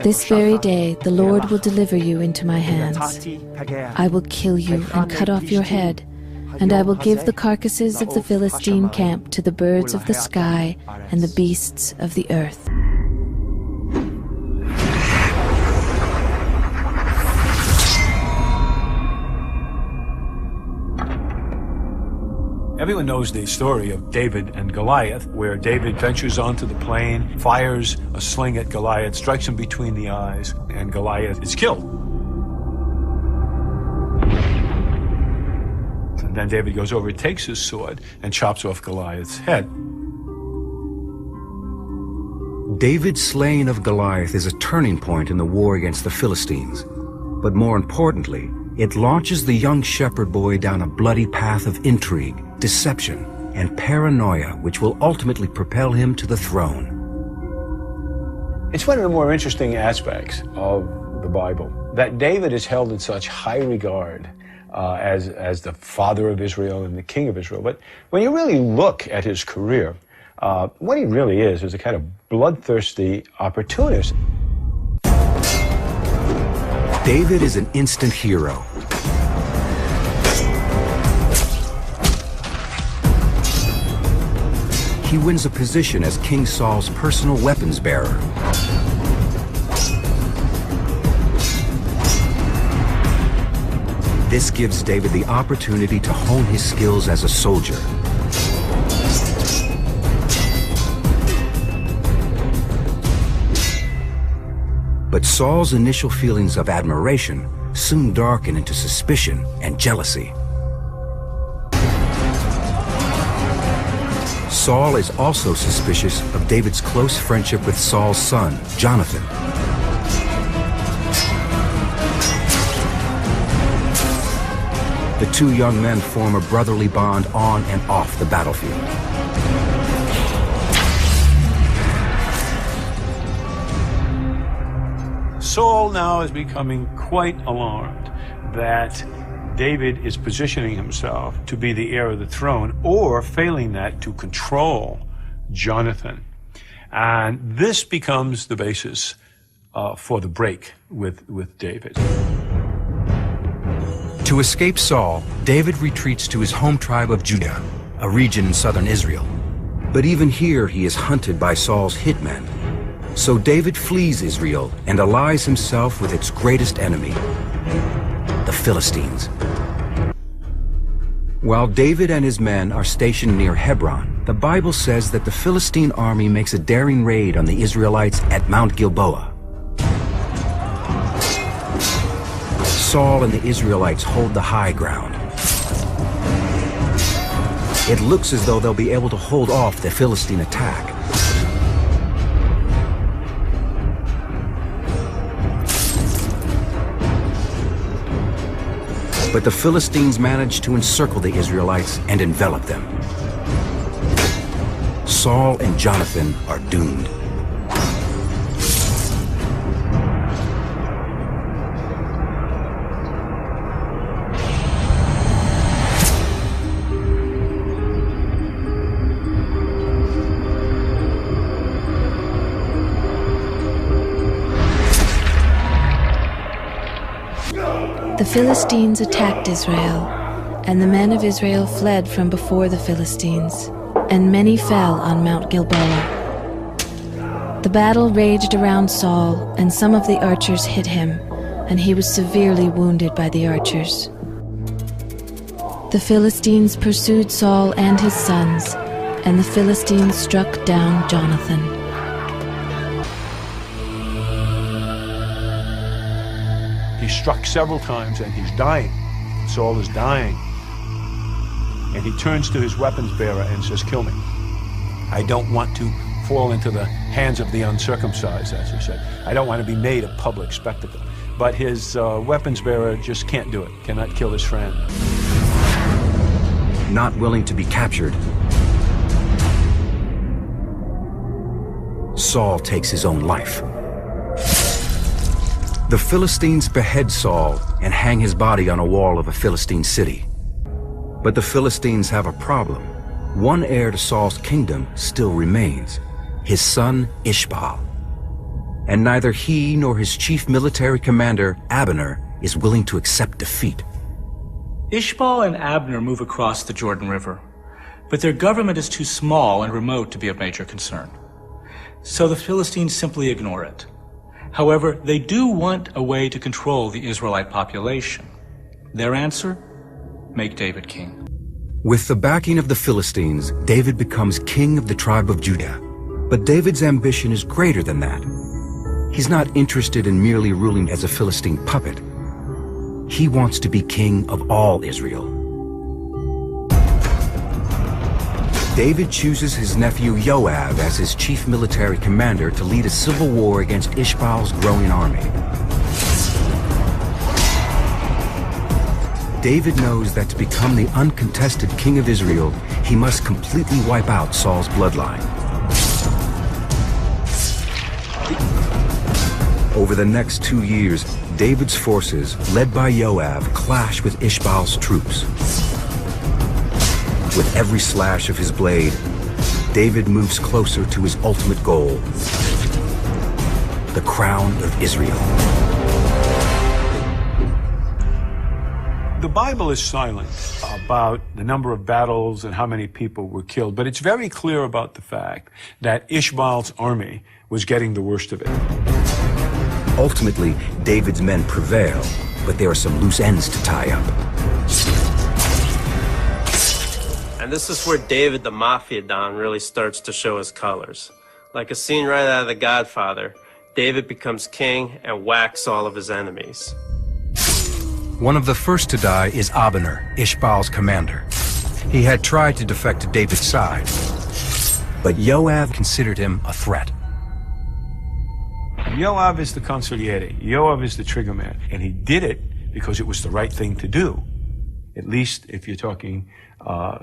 "This very day the Lord will deliver you into my hands. I will kill you and cut off your head, and I will give the carcasses of the Philistine camp to the birds of the sky and the beasts of the earth." Everyone knows the story of David and Goliath, where David ventures onto the plain, fires a sling at Goliath, strikes him between the eyes, and Goliath is killed. And then David goes over, takes his sword, and chops off Goliath's head. David's slaying of Goliath is a turning point in the war against the Philistines. But more importantly, it launches the young shepherd boy down a bloody path of intrigue, deception, and paranoia, which will ultimately propel him to the throne. It's one of the more interesting aspects of the Bible, that David is held in such high regard as the father of Israel and the king of Israel. But when you really look at his career, what he really is a kind of bloodthirsty opportunist. David is an instant hero. He wins a position as King Saul's personal weapons bearer. This gives David the opportunity to hone his skills as a soldier. But Saul's initial feelings of admiration soon darken into suspicion and jealousy. Saul is also suspicious of David's close friendship with Saul's son, Jonathan. The two young men form a brotherly bond on and off the battlefield. Saul now is becoming quite alarmed that David is positioning himself to be the heir of the throne, or failing that, to control Jonathan. And this becomes the basis for the break with David. To escape Saul, David retreats to his home tribe of Judah, a region in southern Israel. But even here he is hunted by Saul's hitmen. So David flees Israel and allies himself with its greatest enemy, the Philistines. While David and his men are stationed near Hebron, the Bible says that the Philistine army makes a daring raid on the Israelites at Mount Gilboa. Saul and the Israelites hold the high ground. It looks as though they'll be able to hold off the Philistine attack. But the Philistines manage to encircle the Israelites and envelop them. Saul and Jonathan are doomed. The Philistines attacked Israel, and the men of Israel fled from before the Philistines, and many fell on Mount Gilboa. The battle raged around Saul, and some of the archers hit him, and he was severely wounded by the archers. The Philistines pursued Saul and his sons, and the Philistines struck down Jonathan. He's struck several times and he's dying. Saul is dying. And he turns to his weapons bearer and says, "Kill me. I don't want to fall into the hands of the uncircumcised," as he said. "I don't want to be made a public spectacle." But his weapons bearer just can't do it, cannot kill his friend. Not willing to be captured, Saul takes his own life. The Philistines behead Saul and hang his body on a wall of a Philistine city. But the Philistines have a problem. One heir to Saul's kingdom still remains, his son Ishbaal. And neither he nor his chief military commander, Abner, is willing to accept defeat. Ishbaal and Abner move across the Jordan River, but their government is too small and remote to be of major concern. So the Philistines simply ignore it. However, they do want a way to control the Israelite population. Their answer? Make David king. With the backing of the Philistines, David becomes king of the tribe of Judah. But David's ambition is greater than that. He's not interested in merely ruling as a Philistine puppet. He wants to be king of all Israel. David chooses his nephew Joab as his chief military commander to lead a civil war against Ishbaal's growing army. David knows that to become the uncontested king of Israel, he must completely wipe out Saul's bloodline. Over the next 2 years, David's forces, led by Joab, clash with Ishbaal's troops. With every slash of his blade, David moves closer to his ultimate goal, the crown of Israel. The Bible is silent about the number of battles and how many people were killed, but it's very clear about the fact that Ishbaal's army was getting the worst of it. Ultimately, David's men prevail, but there are some loose ends to tie up. And this is where David, the mafia don, really starts to show his colors. Like a scene right out of The Godfather, David becomes king and whacks all of his enemies. One of the first to die is Abner, Ishbaal's commander. He had tried to defect to David's side, but Joab considered him a threat. Joab is the consigliere. Joab is the trigger man. And he did it because it was the right thing to do, at least if you're talking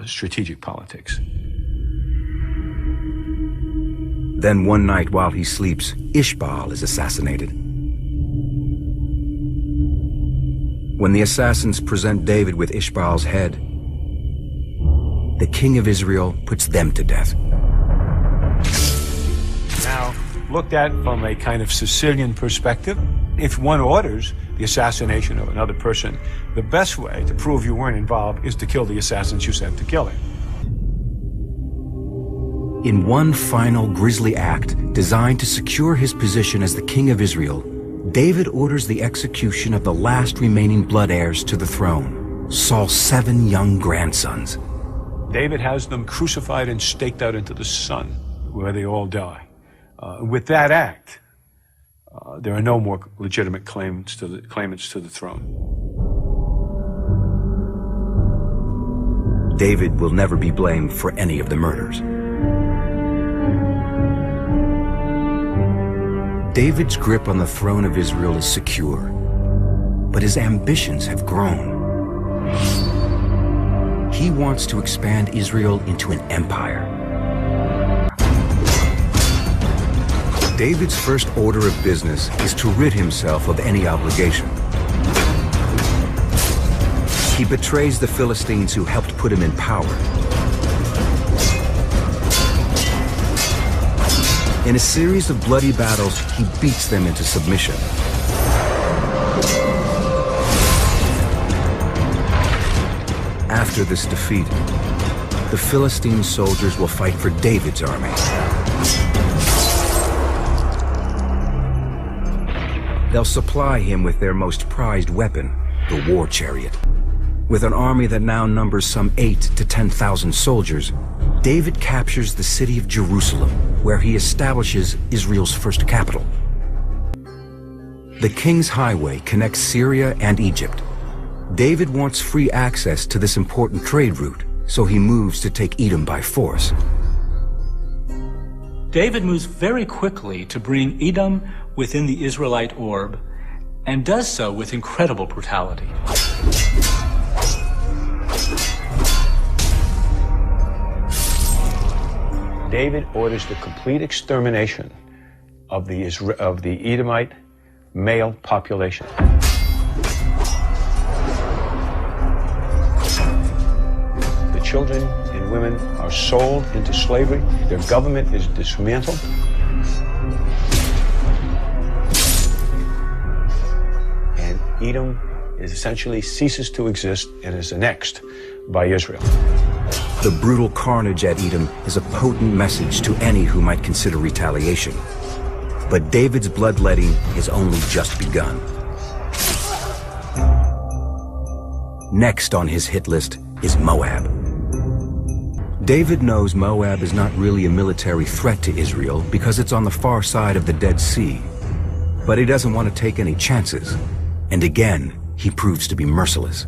strategic politics. Then one night while he sleeps, Ishbaal is assassinated. When the assassins present David with Ishbaal's head, the king of Israel puts them to death. Now, looked at from a kind of Sicilian perspective, if one orders the assassination of another person, the best way to prove you weren't involved is to kill the assassins you sent to kill him. In one final grisly act designed to secure his position as the king of Israel, David orders the execution of the last remaining blood heirs to the throne, Saul's 7 young grandsons. David has them crucified and staked out into the sun, where they all die. With that act, there are no more legitimate claimants to the throne. David will never be blamed for any of the murders. David's grip on the throne of Israel is secure, but his ambitions have grown. He wants to expand Israel into an empire. David's first order of business is to rid himself of any obligation. He betrays the Philistines who helped put him in power. In a series of bloody battles, he beats them into submission. After this defeat, the Philistine soldiers will fight for David's army. They'll supply him with their most prized weapon, the war chariot. With an army that now numbers some 8,000 to 10,000 soldiers, David captures the city of Jerusalem, where he establishes Israel's first capital. The King's Highway connects Syria and Egypt. David wants free access to this important trade route, so he moves to take Edom by force. David moves very quickly to bring Edom within the Israelite orb, and does so with incredible brutality. David orders the complete extermination of the Edomite male population. The children and women are sold into slavery. Their government is dismantled. And Edom essentially ceases to exist and is annexed by Israel. The brutal carnage at Edom is a potent message to any who might consider retaliation. But David's bloodletting has only just begun. Next on his hit list is Moab. David knows Moab is not really a military threat to Israel because it's on the far side of the Dead Sea. But he doesn't want to take any chances. And again, he proves to be merciless.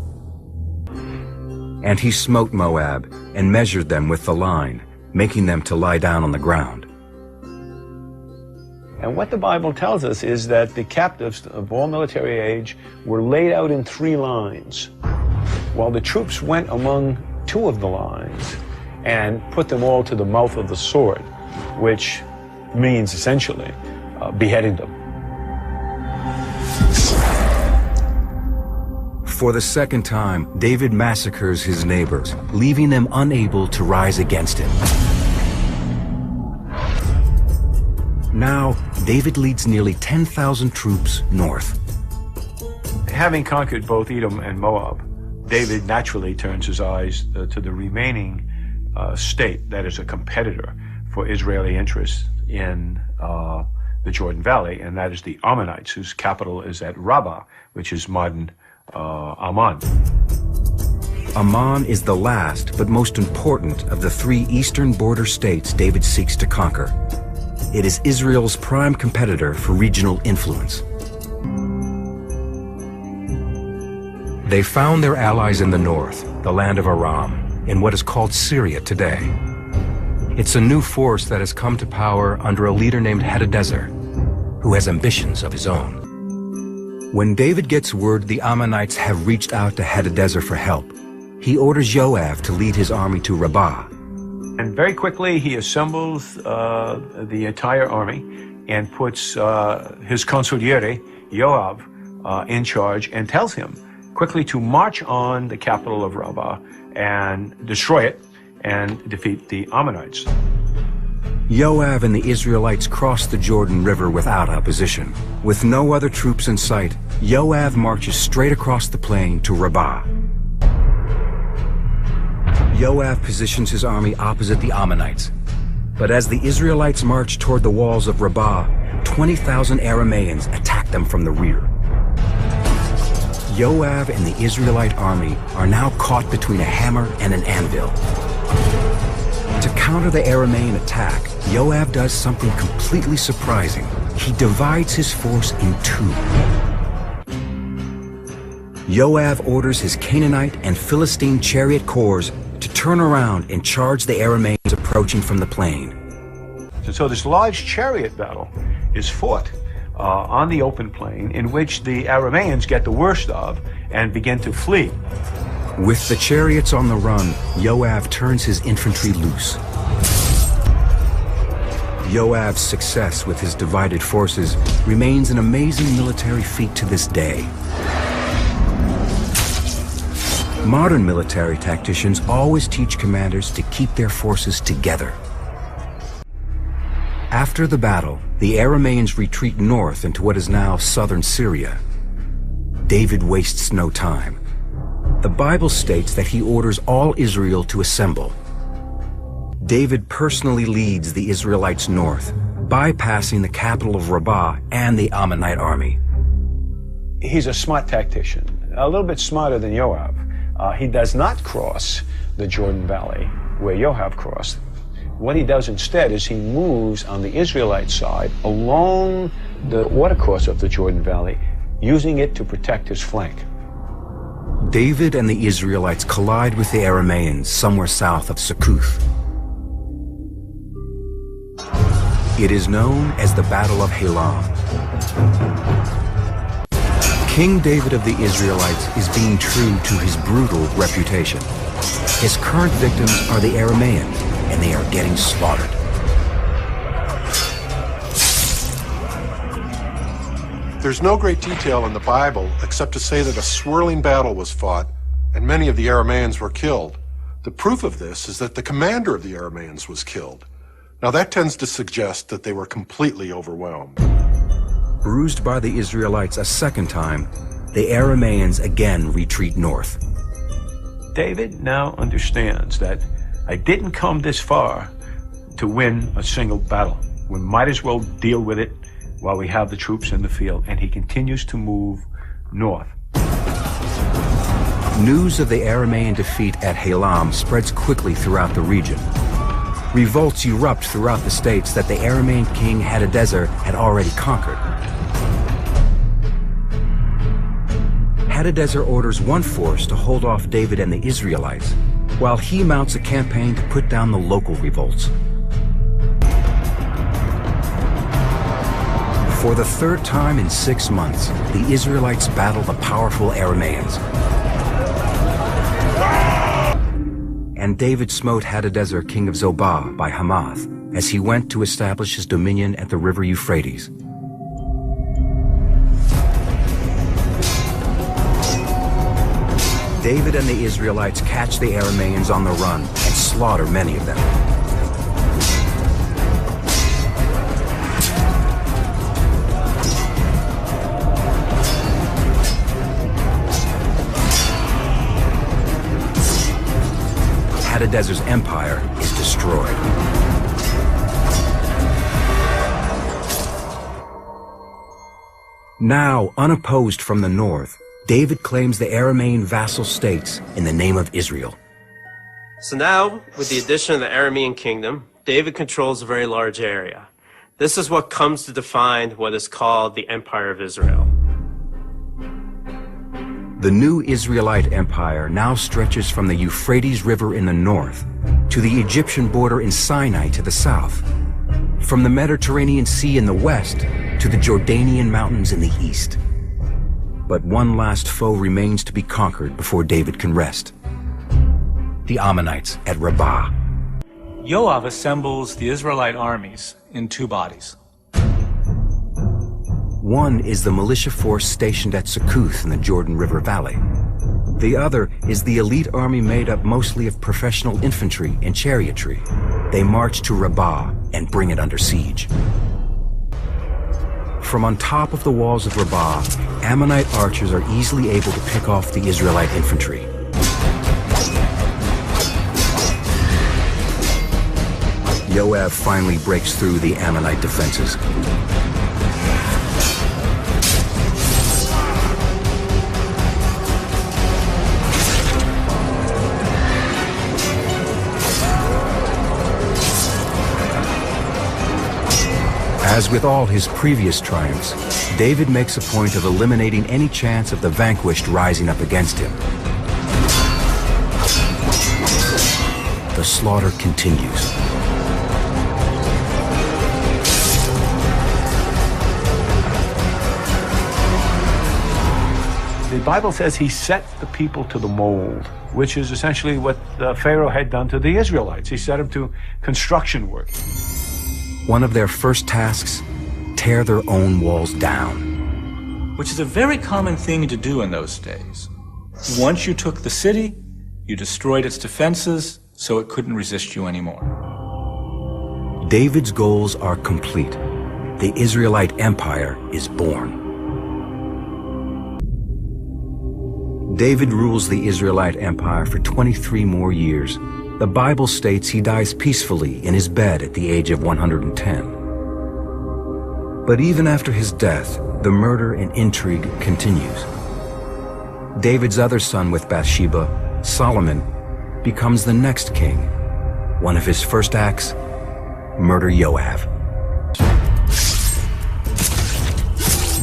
And he smote Moab and measured them with the line, making them to lie down on the ground. And what the Bible tells us is that the captives of all military age were laid out in 3 lines, while the troops went among 2 of the lines and put them all to the mouth of the sword, which means essentially beheading them. For the second time, David massacres his neighbors, leaving them unable to rise against him. Now, David leads nearly 10,000 troops north. Having conquered both Edom and Moab, David naturally turns his eyes to the remaining state that is a competitor for Israeli interests in the Jordan Valley, and that is the Ammonites, whose capital is at Rabbah, which is modern Ammon. Ammon is the last but most important of the 3 eastern border states David seeks to conquer. It is Israel's prime competitor for regional influence. They found their allies in the north, the land of Aram, in what is called Syria today. It's a new force that has come to power under a leader named Hadadezer, who has ambitions of his own. When David gets word the Ammonites have reached out to Hadadezer for help, he orders Joab to lead his army to Rabbah. And very quickly he assembles the entire army and puts his consigliere, Joab, in charge and tells him quickly to march on the capital of Rabbah and destroy it and defeat the Ammonites. Joab and the Israelites crossed the Jordan River without opposition. With no other troops in sight, Joab marches straight across the plain to Rabbah. Joab positions his army opposite the Ammonites. But as the Israelites march toward the walls of Rabbah, 20,000 Arameans attack them from the rear. Joab and the Israelite army are now caught between a hammer and an anvil. To counter the Aramean attack, Joab does something completely surprising. He divides his force in 2. Joab orders his Canaanite and Philistine chariot corps to turn around and charge the Arameans approaching from the plain. So this large chariot battle is fought on the open plain, in which the Arameans get the worst of and begin to flee. With the chariots on the run, Joab turns his infantry loose. Joab's success with his divided forces remains an amazing military feat to this day. Modern military tacticians always teach commanders to keep their forces together. After the battle, the Arameans retreat north into what is now southern Syria. David wastes no time. The Bible states that he orders all Israel to assemble. David personally leads the Israelites north, bypassing the capital of Rabbah and the Ammonite army. He's a smart tactician, a little bit smarter than Joab. He does not cross the Jordan Valley where Joab crossed. What he does instead is he moves on the Israelite side along the watercourse of the Jordan Valley, using it to protect his flank. David and the Israelites collide with the Arameans somewhere south of Succoth. It is known as the Battle of Halam. King David of the Israelites is being true to his brutal reputation. His current victims are the Arameans, and they are getting slaughtered. There's no great detail in the Bible except to say that a swirling battle was fought and many of the Arameans were killed. The proof of this is that the commander of the Arameans was killed. Now that tends to suggest that they were completely overwhelmed. Bruised by the Israelites a second time, the Arameans again retreat north. David now understands that I didn't come this far to win a single battle. We might as well deal with it while we have the troops in the field, and he continues to move north. News of the Aramean defeat at Halam spreads quickly throughout the region. Revolts erupt throughout the states that the Aramean king Hadadezer had already conquered. Hadadezer orders one force to hold off David and the Israelites, while he mounts a campaign to put down the local revolts. For the third time in 6 months, the Israelites battle the powerful Arameans. And David smote Hadadezer, king of Zobah, by Hamath, as he went to establish his dominion at the river Euphrates. David and the Israelites catch the Arameans on the run and slaughter many of them. Hadadezer's empire is destroyed. Now, unopposed from the north, David claims the Aramean vassal states in the name of Israel. So now, with the addition of the Aramean kingdom, David controls a very large area. This is what comes to define what is called the Empire of Israel. The new Israelite empire now stretches from the Euphrates River in the north to the Egyptian border in Sinai to the south, from the Mediterranean Sea in the west to the Jordanian mountains in the east. But one last foe remains to be conquered before David can rest: the Ammonites at Rabbah. Yoav assembles the Israelite armies in 2 bodies. One is the militia force stationed at Succoth in the Jordan River Valley. The other is the elite army made up mostly of professional infantry and chariotry. They march to Rabbah and bring it under siege. From on top of the walls of Rabbah, Ammonite archers are easily able to pick off the Israelite infantry. Yoav finally breaks through the Ammonite defenses. As with all his previous triumphs, David makes a point of eliminating any chance of the vanquished rising up against him. The slaughter continues. The Bible says he set the people to the mold, which is essentially what Pharaoh had done to the Israelites. He set them to construction work. One of their first tasks, tear their own walls down. Which is a very common thing to do in those days. Once you took the city, you destroyed its defenses so it couldn't resist you anymore. David's goals are complete. The Israelite empire is born. David rules the Israelite empire for 23 more years. The Bible states he dies peacefully in his bed at the age of 110. But even after his death, the murder and intrigue continues. David's other son with Bathsheba, Solomon, becomes the next king. One of his first acts, murder Yoav.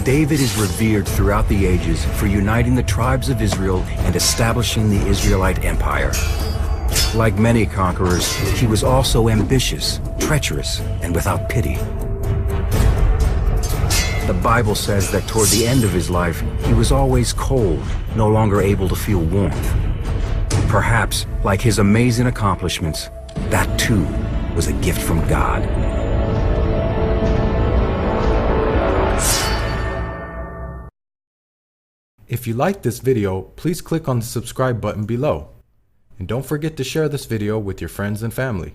David is revered throughout the ages for uniting the tribes of Israel and establishing the Israelite empire. Like many conquerors, he was also ambitious, treacherous, and without pity. The Bible says that toward the end of his life, he was always cold, no longer able to feel warmth. Perhaps, like his amazing accomplishments, that too was a gift from God. If you liked this video, please click on the subscribe button below. And don't forget to share this video with your friends and family.